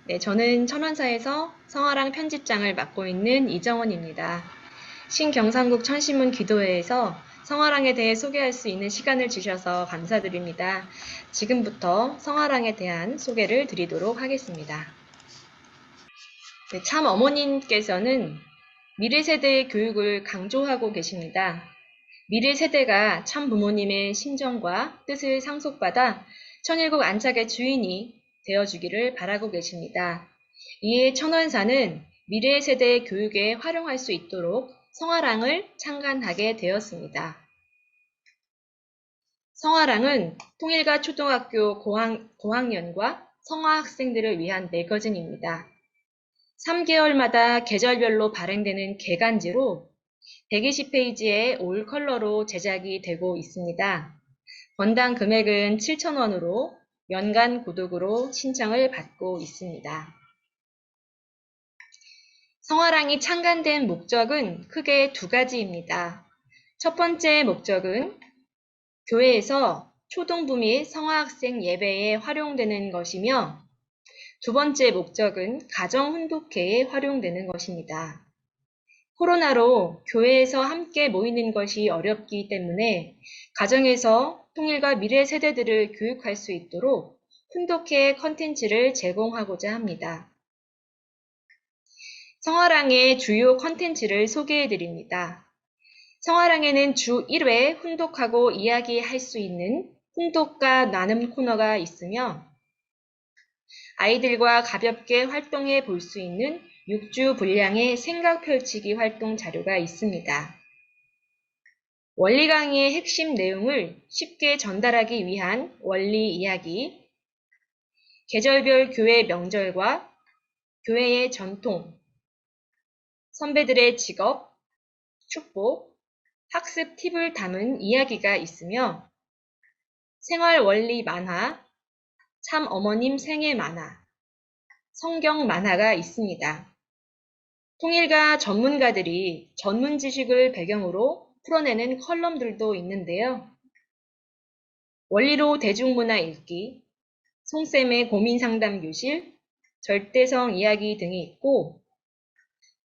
네, 저는 천원사에서 성화랑 편집장을 맡고 있는 이정원입니다. 신경상국 천신문 기도회에서 성화랑에 대해 소개할 수 있는 시간을 주셔서 감사드립니다. 지금부터 성화랑에 대한 소개를 드리도록 하겠습니다. 네, 참 어머님께서는 미래 세대의 교육을 강조하고 계십니다. 미래 세대가 참 부모님의 심정과 뜻을 상속받아 천일국 안착의 주인이 되어주기를 바라고 계십니다. 이에 천원사는 미래 세대의 교육에 활용할 수 있도록 성화랑을 창간하게 되었습니다. 성화랑은 통일가 초등학교 고학년과 성화 학생들을 위한 매거진입니다. 3개월마다 계절별로 발행되는 개간지로 120페이지의 올 컬러로 제작이 되고 있습니다. 권당 금액은 7,000원으로 연간 구독으로 신청을 받고 있습니다. 성화랑이 창간된 목적은 크게 두 가지입니다. 첫 번째 목적은 교회에서 초등부 및 성화학생 예배에 활용되는 것이며 두 번째 목적은 가정훈독회에 활용되는 것입니다. 코로나로 교회에서 함께 모이는 것이 어렵기 때문에 가정에서 통일과 미래 세대들을 교육할 수 있도록 훈독회 컨텐츠를 제공하고자 합니다. 성화랑의 주요 컨텐츠를 소개해 드립니다. 성화랑에는 주 1회 훈독하고 이야기할 수 있는 훈독과 나눔 코너가 있으며 아이들과 가볍게 활동해 볼 수 있는 6주 분량의 생각 펼치기 활동 자료가 있습니다. 원리 강의의 핵심 내용을 쉽게 전달하기 위한 원리 이야기, 계절별 교회 명절과 교회의 전통, 선배들의 직업, 축복, 학습 팁을 담은 이야기가 있으며 생활 원리 만화, 참 어머님 생애 만화, 성경 만화가 있습니다. 통일가 전문가들이 전문 지식을 배경으로 풀어내는 컬럼들도 있는데요. 원리로 대중문화 읽기, 송쌤의 고민상담 교실, 절대성 이야기 등이 있고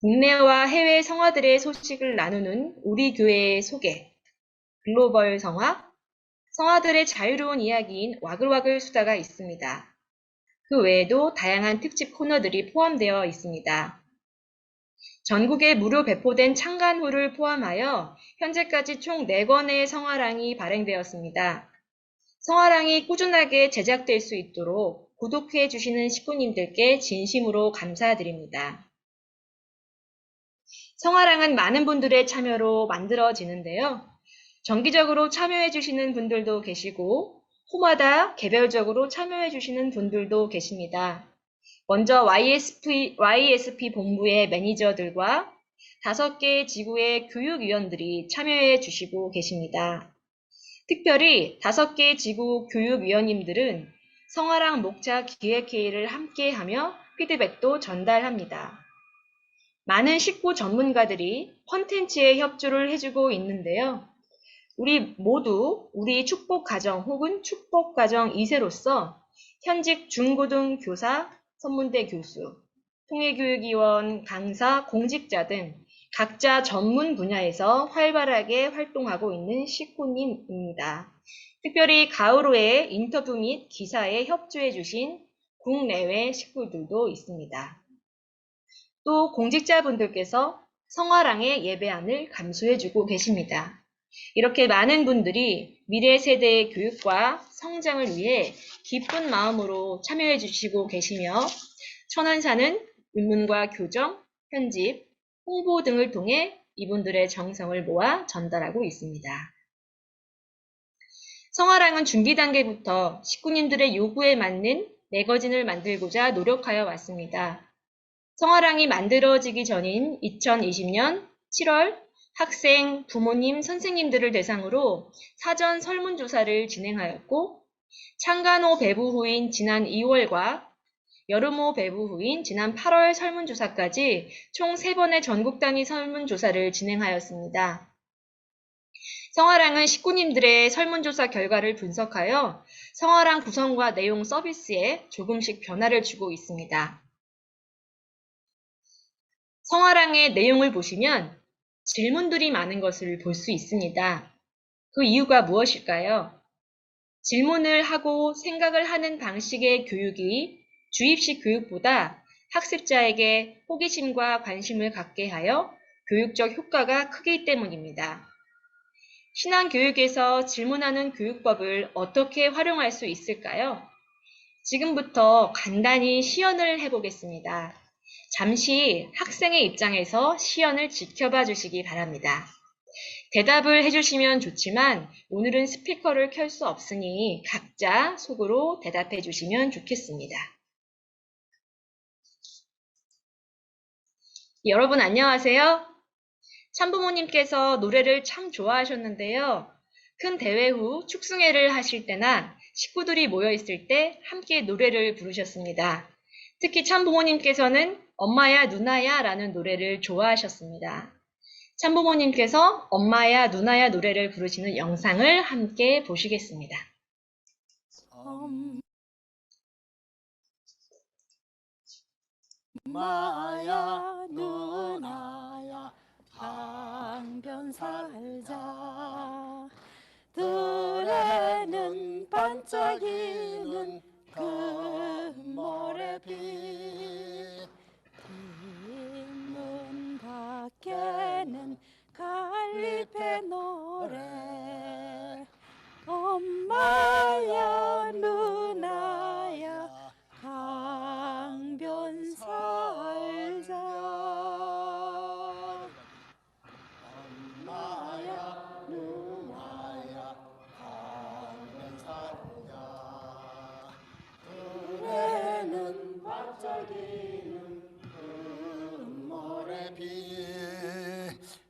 국내와 해외 성화들의 소식을 나누는 우리 교회의 소개, 글로벌 성화, 성화들의 자유로운 이야기인 와글와글 수다가 있습니다. 그 외에도 다양한 특집 코너들이 포함되어 있습니다. 전국에 무료 배포된 창간후를 포함하여 현재까지 총 4권의 성화랑이 발행되었습니다. 성화랑이 꾸준하게 제작될 수 있도록 구독해 주시는 식구님들께 진심으로 감사드립니다. 성화랑은 많은 분들의 참여로 만들어지는데요. 정기적으로 참여해 주시는 분들도 계시고 호마다 개별적으로 참여해 주시는 분들도 계십니다. 먼저 YSP 본부의 매니저들과 5개 지구의 교육위원들이 참여해 주시고 계십니다. 특별히 5개 지구 교육위원님들은 성화랑 목차 기획회의를 함께하며 피드백도 전달합니다. 많은 식구 전문가들이 콘텐츠에 협조를 해주고 있는데요. 우리 모두 우리 축복가정 혹은 축복가정 2세로서 현직 중고등 교사, 선문대 교수, 통일교육위원, 강사, 공직자 등 각자 전문 분야에서 활발하게 활동하고 있는 식구님입니다. 특별히 가을호의 인터뷰 및 기사에 협조해 주신 국내외 식구들도 있습니다. 또 공직자분들께서 성화랑의 예배안을 감수해주고 계십니다. 이렇게 많은 분들이 미래 세대의 교육과 성장을 위해 기쁜 마음으로 참여해 주시고 계시며 천안사는云문과 교정, 편집, 홍보 등을 통해 이분들의 정성을 모아 전달하고 있습니다. 성화랑은 준비 단계부터 식구님들의 요구에 맞는 매거진을 만들고자 노력하여 왔습니다. 성화랑이 만들어지기 전인 2020년 7월 학생, 부모님, 선생님들을 대상으로 사전 설문조사를 진행하였고 창간호 배부 후인 지난 2월과 여름호 배부 후인 지난 8월 설문조사까지 총 3번의 전국 단위 설문조사를 진행하였습니다. 성화랑은 식구님들의 설문조사 결과를 분석하여 성화랑 구성과 내용 서비스에 조금씩 변화를 주고 있습니다. 성화랑의 내용을 보시면 질문들이 많은 것을 볼 수 있습니다. 그 이유가 무엇일까요? 질문을 하고 생각을 하는 방식의 교육이 주입식 교육보다 학습자에게 호기심과 관심을 갖게 하여 교육적 효과가 크기 때문입니다. 신앙교육에서 질문하는 교육법을 어떻게 활용할 수 있을까요? 지금부터 간단히 시연을 해보겠습니다. 잠시 학생의 입장에서 시연을 지켜봐 주시기 바랍니다. 대답을 해주시면 좋지만 오늘은 스피커를 켤 수 없으니 각자 속으로 대답해 주시면 좋겠습니다. 여러분 안녕하세요. 참부모님께서 노래를 참 좋아하셨는데요. 큰 대회 후 축승회를 하실 때나 식구들이 모여 있을 때 함께 노래를 부르셨습니다. 특히 참부모님께서는 엄마야 누나야 라는 노래를 좋아하셨습니다. 참부모님께서 엄마야 누나야 노래를 부르시는 영상을 함께 보시겠습니다. 엄마야 누나야 강변 살자 들에는 반짝이는 금모래빛 뒷문 밖에는 갈잎의 노래 엄마야 누나야 강변 살자 엄마야 누나야 강변 살자 들에는 반짝이는 금모래빛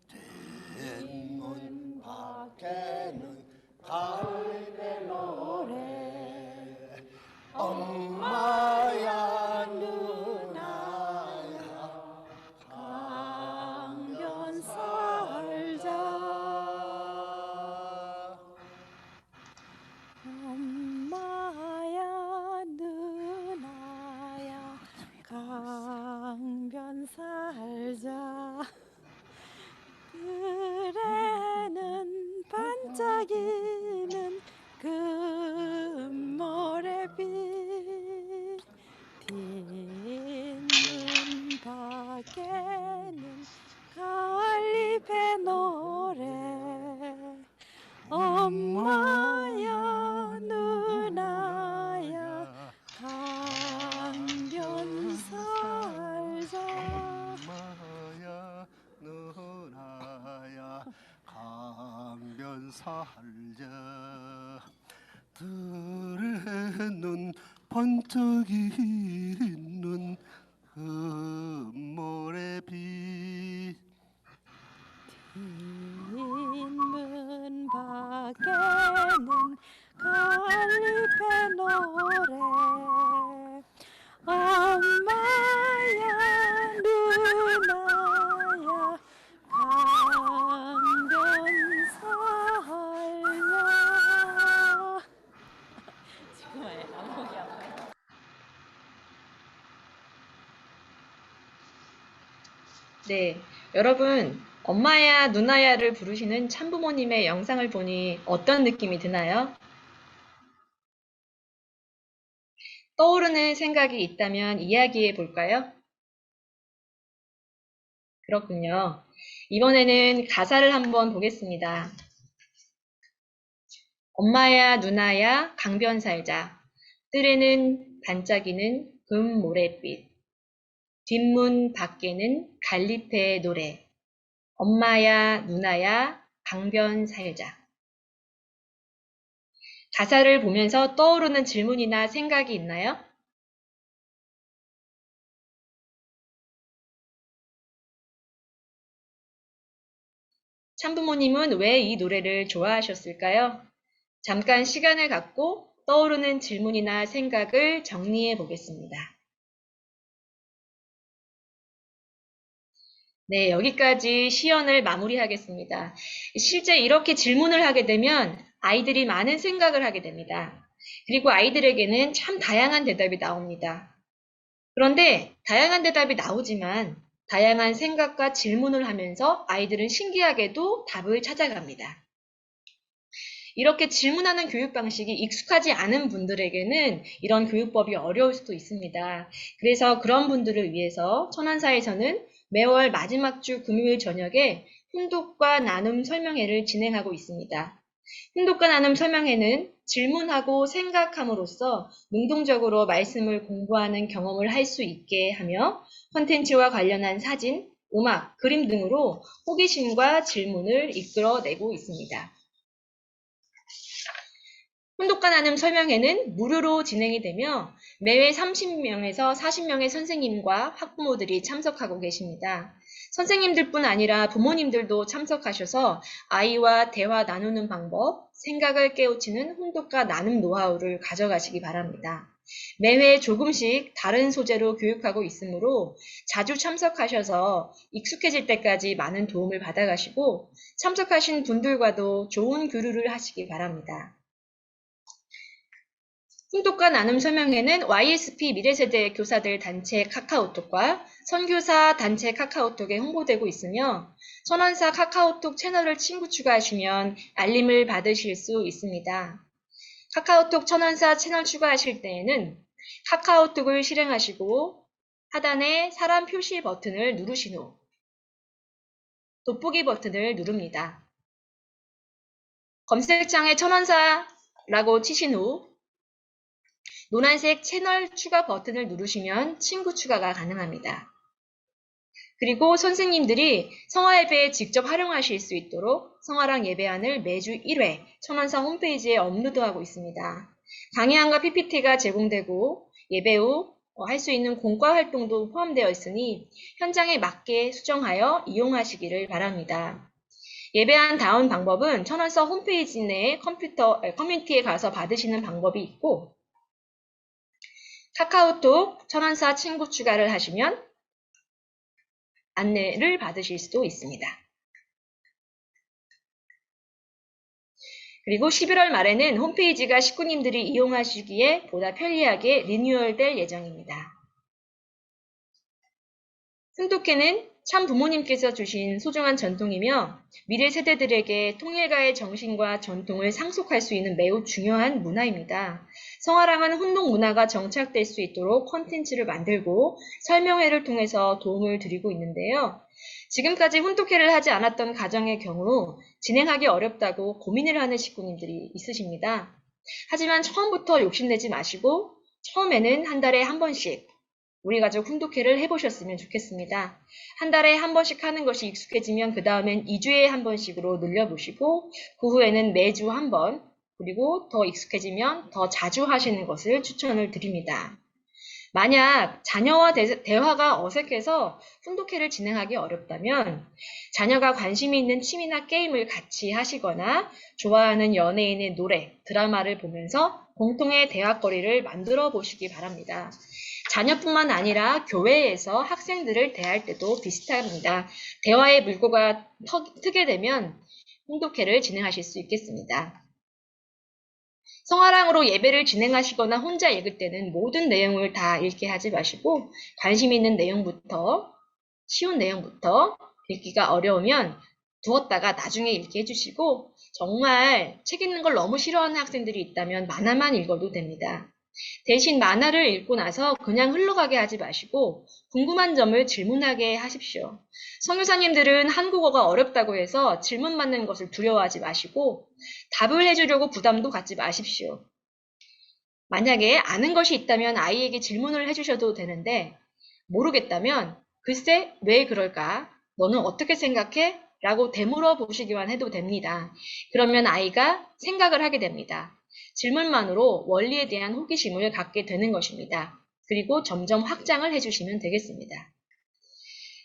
뒷문 밖에는 갈잎의 노래 엄마야 누나야 강변 살자 엄마야 누나야 강변 살자 들에는 반짝이는 금모래빛 뒷문 밖에는 갈잎의 노래 엄마야 누나야 강변 살자 엄마야 누나야 강변 살자 들에는 반짝이는 금모래빛 뒷문 밖에는 갈잎의 노래 엄마야 누나야 강변 살자 지금 안목이 아파요. 네, 여러분 엄마야 누나야를 부르시는 참부모님의 영상을 보니 어떤 느낌이 드나요? 떠오르는 생각이 있다면 이야기해 볼까요? 그렇군요. 이번에는 가사를 한번 보겠습니다. 엄마야 누나야 강변 살자 뜰에는 반짝이는 금모래빛 뒷문 밖에는 갈잎의 노래 엄마야 누나야 강변 살자. 가사를 보면서 떠오르는 질문이나 생각이 있나요? 참부모님은 왜 이 노래를 좋아하셨을까요? 잠깐 시간을 갖고 떠오르는 질문이나 생각을 정리해 보겠습니다. 네, 여기까지 시연을 마무리하겠습니다. 실제 이렇게 질문을 하게 되면 아이들이 많은 생각을 하게 됩니다. 그리고 아이들에게는 참 다양한 대답이 나옵니다. 그런데 다양한 대답이 나오지만 다양한 생각과 질문을 하면서 아이들은 신기하게도 답을 찾아갑니다. 이렇게 질문하는 교육 방식이 익숙하지 않은 분들에게는 이런 교육법이 어려울 수도 있습니다. 그래서 그런 분들을 위해서 천안사에서는 매월 마지막 주 금요일 저녁에 훈독과 나눔 설명회를 진행하고 있습니다. 훈독과 나눔 설명회는 질문하고 생각함으로써 능동적으로 말씀을 공부하는 경험을 할 수 있게 하며 콘텐츠와 관련한 사진, 음악, 그림 등으로 호기심과 질문을 이끌어내고 있습니다. 훈독과 나눔 설명회는 무료로 진행이 되며 매회 30명에서 40명의 선생님과 학부모들이 참석하고 계십니다. 선생님들뿐 아니라 부모님들도 참석하셔서 아이와 대화 나누는 방법, 생각을 깨우치는 훈독과 나눔 노하우를 가져가시기 바랍니다. 매회 조금씩 다른 소재로 교육하고 있으므로 자주 참석하셔서 익숙해질 때까지 많은 도움을 받아가시고 참석하신 분들과도 좋은 교류를 하시기 바랍니다. 훈독과 나눔 설명회는 YSP 미래세대 교사들 단체 카카오톡과 선교사 단체 카카오톡에 홍보되고 있으며 천안사 카카오톡 채널을 친구 추가하시면 알림을 받으실 수 있습니다. 카카오톡 천안사 채널 추가하실 때에는 카카오톡을 실행하시고 하단에 사람 표시 버튼을 누르신 후 돋보기 버튼을 누릅니다. 검색창에 천안사라고 치신 후 노란색 채널 추가 버튼을 누르시면 친구 추가가 가능합니다. 그리고 선생님들이 성화예배에 직접 활용하실 수 있도록 성화랑 예배안을 매주 1회 천안사 홈페이지에 업로드하고 있습니다. 강의안과 PPT가 제공되고 예배 후 할 수 있는 공과 활동도 포함되어 있으니 현장에 맞게 수정하여 이용하시기를 바랍니다. 예배안 다운 방법은 천안사 홈페이지 내 커뮤니티에 가서 받으시는 방법이 있고 카카오톡 천안사 친구 추가를 하시면 안내를 받으실 수도 있습니다. 그리고 11월 말에는 홈페이지가 식구님들이 이용하시기에 보다 편리하게 리뉴얼될 예정입니다. 훈독회는 참 부모님께서 주신 소중한 전통이며 미래 세대들에게 통일가의 정신과 전통을 상속할 수 있는 매우 중요한 문화입니다. 성화랑은 훈독 문화가 정착될 수 있도록 콘텐츠를 만들고 설명회를 통해서 도움을 드리고 있는데요. 지금까지 훈독회를 하지 않았던 가정의 경우 진행하기 어렵다고 고민을 하는 식구님들이 있으십니다. 하지만 처음부터 욕심내지 마시고 처음에는 한 달에 한 번씩 우리 가족 훈독회를 해보셨으면 좋겠습니다. 한 달에 한 번씩 하는 것이 익숙해지면 그 다음엔 2주에 한 번씩으로 늘려보시고 그 후에는 매주 한 번, 그리고 더 익숙해지면 더 자주 하시는 것을 추천을 드립니다. 만약 자녀와 대화가 어색해서 훈독회를 진행하기 어렵다면 자녀가 관심이 있는 취미나 게임을 같이 하시거나 좋아하는 연예인의 노래, 드라마를 보면서 공통의 대화거리를 만들어 보시기 바랍니다. 자녀뿐만 아니라 교회에서 학생들을 대할 때도 비슷합니다. 대화의 물꼬가 트게 되면 훈독회를 진행하실 수 있겠습니다. 성화랑으로 예배를 진행하시거나 혼자 읽을 때는 모든 내용을 다 읽게 하지 마시고 관심 있는 내용부터 쉬운 내용부터 읽기가 어려우면 두었다가 나중에 읽게 해주시고 정말 책 읽는 걸 너무 싫어하는 학생들이 있다면 만화만 읽어도 됩니다. 대신 만화를 읽고 나서 그냥 흘러가게 하지 마시고 궁금한 점을 질문하게 하십시오. 선교사님들은 한국어가 어렵다고 해서 질문 받는 것을 두려워하지 마시고 답을 해주려고 부담도 갖지 마십시오. 만약에 아는 것이 있다면 아이에게 질문을 해주셔도 되는데 모르겠다면 글쎄 왜 그럴까? 너는 어떻게 생각해? 라고 되물어 보시기만 해도 됩니다. 그러면 아이가 생각을 하게 됩니다. 질문만으로 원리에 대한 호기심을 갖게 되는 것입니다. 그리고 점점 확장을 해주시면 되겠습니다.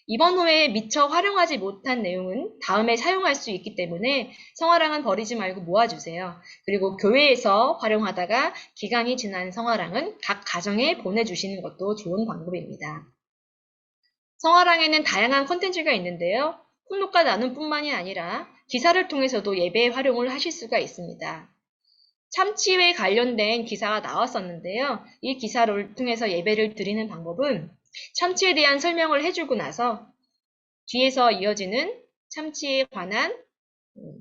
이번 호에 미처 활용하지 못한 내용은 다음에 사용할 수 있기 때문에 성화랑은 버리지 말고 모아주세요. 그리고 교회에서 활용하다가 기간이 지난 성화랑은 각 가정에 보내주시는 것도 좋은 방법입니다. 성화랑에는 다양한 콘텐츠가 있는데요. 훈독과 나눔뿐만이 아니라 기사를 통해서도 예배에 활용을 하실 수가 있습니다. 참치에 관련된 기사가 나왔었는데요. 이 기사를 통해서 예배를 드리는 방법은 참치에 대한 설명을 해주고 나서 뒤에서 이어지는 참치에 관한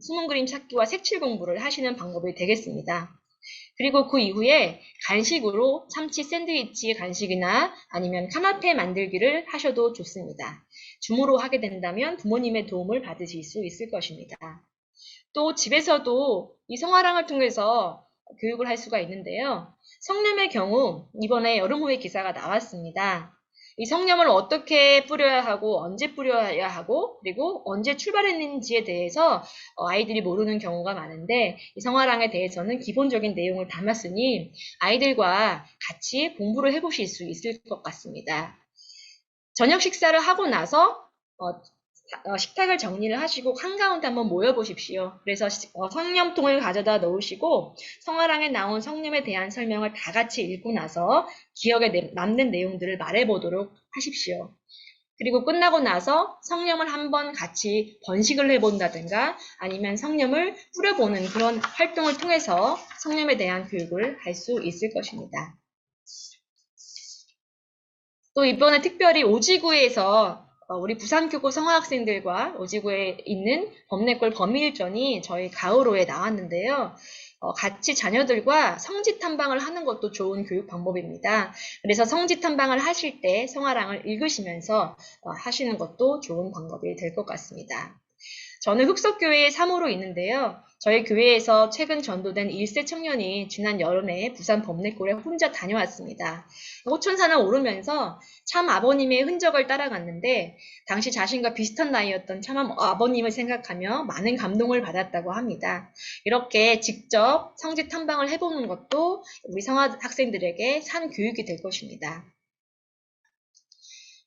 숨은 그림 찾기와 색칠 공부를 하시는 방법이 되겠습니다. 그리고 그 이후에 간식으로 참치 샌드위치 간식이나 아니면 카나페 만들기를 하셔도 좋습니다. 줌으로 하게 된다면 부모님의 도움을 받으실 수 있을 것입니다. 또 집에서도 이 성화랑을 통해서 교육을 할 수가 있는데요. 성념의 경우 이번에 여름호의 기사가 나왔습니다. 이 성념을 어떻게 뿌려야 하고 언제 뿌려야 하고 그리고 언제 출발했는지에 대해서 아이들이 모르는 경우가 많은데 이 성화랑에 대해서는 기본적인 내용을 담았으니 아이들과 같이 공부를 해보실 수 있을 것 같습니다. 저녁 식사를 하고 나서 식탁을 정리를 하시고 한가운데 한번 모여보십시오. 그래서 성념통을 가져다 놓으시고 성화랑에 나온 성념에 대한 설명을 다 같이 읽고 나서 기억에 남는 내용들을 말해보도록 하십시오. 그리고 끝나고 나서 성념을 한번 같이 번식을 해본다든가 아니면 성념을 뿌려보는 그런 활동을 통해서 성념에 대한 교육을 할 수 있을 것입니다. 또 이번에 특별히 오지구에서 우리 부산교구 성화학생들과 오지구에 있는 범내골 범일전이 저희 가을호에 나왔는데요. 같이 자녀들과 성지 탐방을 하는 것도 좋은 교육 방법입니다. 그래서 성지 탐방을 하실 때 성화랑을 읽으시면서 하시는 것도 좋은 방법이 될 것 같습니다. 저는 흑석교회의 사모로 있는데요. 저희 교회에서 최근 전도된 1세 청년이 지난 여름에 부산 범내골에 혼자 다녀왔습니다. 호천산을 오르면서 참 아버님의 흔적을 따라갔는데 당시 자신과 비슷한 나이였던 참 아버님을 생각하며 많은 감동을 받았다고 합니다. 이렇게 직접 성지 탐방을 해보는 것도 우리 성화 학생들에게 산 교육이 될 것입니다.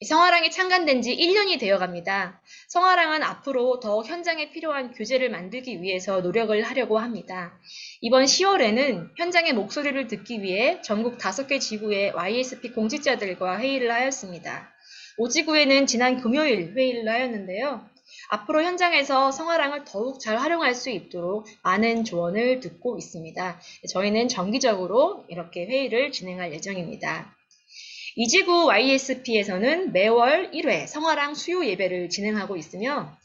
성화랑이 창간된 지 1년이 되어 갑니다. 성화랑은 앞으로 더 현장에 필요한 교재를 만들기 위해서 노력을 하려고 합니다. 이번 10월에는 현장의 목소리를 듣기 위해 전국 5개 지구의 YSP 공직자들과 회의를 하였습니다. 오지구에는 지난 금요일 회의를 하였는데요. 앞으로 현장에서 성화랑을 더욱 잘 활용할 수 있도록 많은 조언을 듣고 있습니다. 저희는 정기적으로 이렇게 회의를 진행할 예정입니다. 이지구 YSP에서는 매월 1회 성화랑 수요 예배를 진행하고 있으며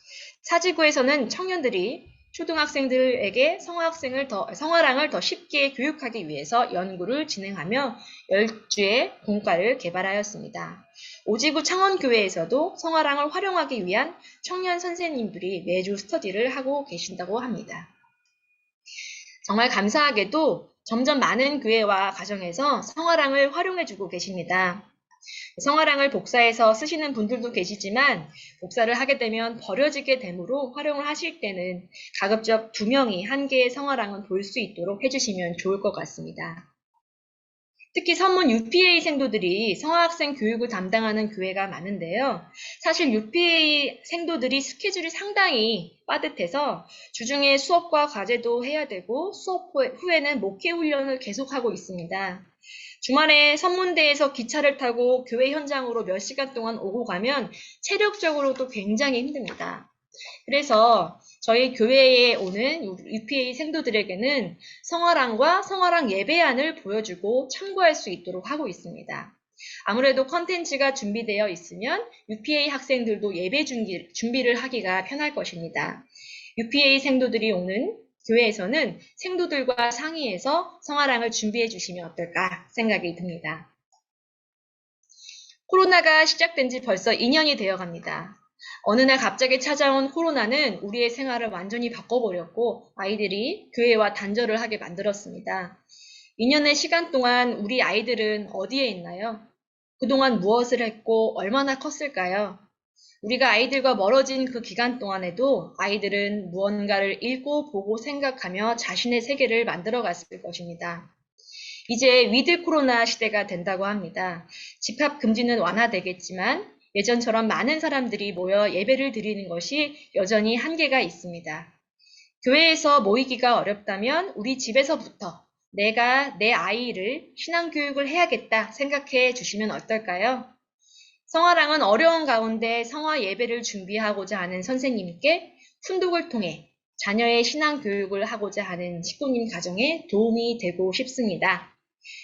사지구에서는 청년들이 초등학생들에게 성화랑을 더 쉽게 교육하기 위해서 연구를 진행하며 10주의 공과를 개발하였습니다. 오지구 창원교회에서도 성화랑을 활용하기 위한 청년 선생님들이 매주 스터디를 하고 계신다고 합니다. 정말 감사하게도 점점 많은 교회와 가정에서 성화랑을 활용해주고 계십니다. 성화랑을 복사해서 쓰시는 분들도 계시지만 복사를 하게 되면 버려지게 되므로 활용을 하실 때는 가급적 2명이 한 개의 성화랑은 볼 수 있도록 해주시면 좋을 것 같습니다. 특히 선문 UPA 생도들이 성화학생 교육을 담당하는 교회가 많은데요. 사실 UPA 생도들이 스케줄이 상당히 빠듯해서 주중에 수업과 과제도 해야 되고 수업 후에는 목회 훈련을 계속하고 있습니다. 주말에 선문대에서 기차를 타고 교회 현장으로 몇 시간 동안 오고 가면 체력적으로도 굉장히 힘듭니다. 그래서 저희 교회에 오는 UPA 생도들에게는 성화랑과 성화랑 예배안을 보여주고 참고할 수 있도록 하고 있습니다. 아무래도 컨텐츠가 준비되어 있으면 UPA 학생들도 예배 준비를 하기가 편할 것입니다. UPA 생도들이 오는 교회에서는 생도들과 상의해서 성화랑을 준비해 주시면 어떨까 생각이 듭니다. 코로나가 시작된 지 벌써 2년이 되어 갑니다. 어느 날 갑자기 찾아온 코로나는 우리의 생활을 완전히 바꿔버렸고 아이들이 교회와 단절을 하게 만들었습니다. 2년의 시간 동안 우리 아이들은 어디에 있나요? 그동안 무엇을 했고 얼마나 컸을까요? 우리가 아이들과 멀어진 그 기간 동안에도 아이들은 무언가를 읽고 보고 생각하며 자신의 세계를 만들어갔을 것입니다. 이제 위드 코로나 시대가 된다고 합니다. 집합 금지는 완화되겠지만 예전처럼 많은 사람들이 모여 예배를 드리는 것이 여전히 한계가 있습니다. 교회에서 모이기가 어렵다면 우리 집에서부터 내가 내 아이를 신앙교육을 해야겠다 생각해 주시면 어떨까요? 성화랑은 어려운 가운데 성화 예배를 준비하고자 하는 선생님께 훈독을 통해 자녀의 신앙 교육을 하고자 하는 식구님 가정에 도움이 되고 싶습니다.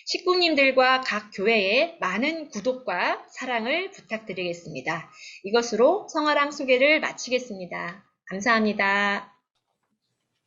식구님들과 각 교회에 많은 구독과 사랑을 부탁드리겠습니다. 이것으로 성화랑 소개를 마치겠습니다. 감사합니다.